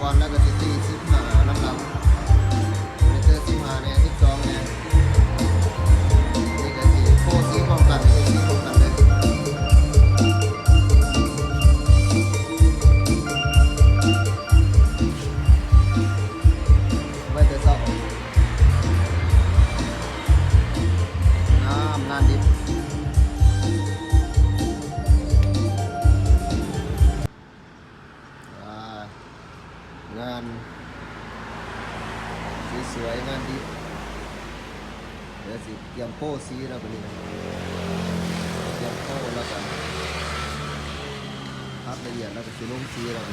ก่อนแล้วก็จะตี15ลำดับในเจอ15เนี่ย12เนี่ยนี่ก็ที่โค้ซีป้องกันโค้ซีป้องกันเลยไว้แต่เช้างานดิบงานสวยๆงานดิบเดี๋ยวสิเตรียมโป้ซีแล้วไปนี่เตรียมโป้แล้วกันพับละเอียดแล้วก็สิลงซีแล้วไป